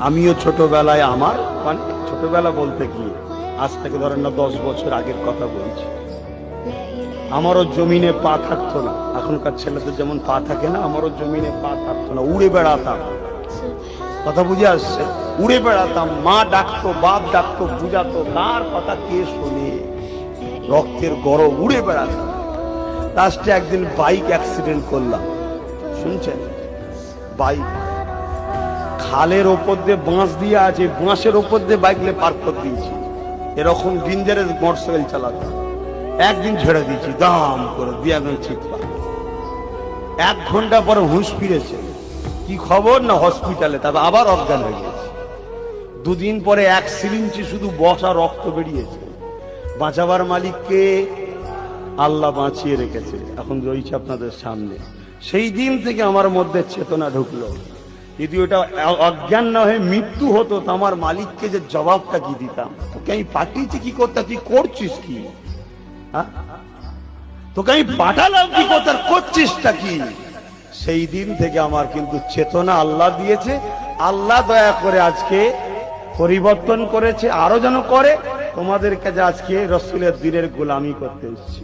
আমিও ছোটবেলায় আমার মানে ছোটবেলা বলতে কি আজ থেকে ধরেন না 10 বছর আগের কথা বলছি, আমারও জমিনে পা থাকতো না। এখনকার ছেলেদের যেমন পা থাকে না, আমারও জমিনে পা থাকতো না, উড়ে বেড়াতাম। কথা বুঝে আসছে? উড়ে বেড়াতাম, মা ডাকতো, বাপ ডাকতো, বুঝাতো, কার কথা কে শোনে, রক্তের গরম, উড়ে বেড়াতাম। লাস্টে একদিন বাইক অ্যাক্সিডেন্ট করলাম, শুনছেন? বাইক খালের ওপর দিয়ে বাঁশ দিয়ে আছে, বাঁশের ওপর দিয়ে বাইক নিয়ে পার্ক করে দিয়েছি। এরকম ডেঞ্জারাস মোটরসাইকেল চালাতাম। একদিন ছেড়ে দিয়েছি দাম করে দিয়ে একদম চিৎকার। 1 ঘন্টা পরে হুঁশ ফিরেছে, কি খবর না হসপিটালে, তবে আবার অজ্ঞান হয়ে গেছে। 2 দিন পরে 1 সিরিঞ্চি শুধু বসা রক্ত বেরিয়েছে। বাঁচাবার মালিককে আল্লাহ বাঁচিয়ে রেখেছে, এখন রয়েছে আপনাদের সামনে। সেই দিন থেকে আমার মধ্যে চেতনা ঢুকলো, যদি ওটা অজ্ঞান না হয়ে মৃত্যু হতো তো আমার মালিককে যে জবাবটা কি দিতাম, তোকে আমি পাঠিয়েছি কি করতে, তুই করছিস কি? তোকে আমি পাঠালাম কি করতে, করছিসটা কি? সেই দিন থেকে আমার কিন্তু চেতনা আল্লাহ দিয়েছে। আল্লাহ দয়া করে আজকে পরিবর্তন করেছে, আরো যেন করে। তোমাদের কাছে আজকে রসুলের দিনের গোলামি করতে এসেছি।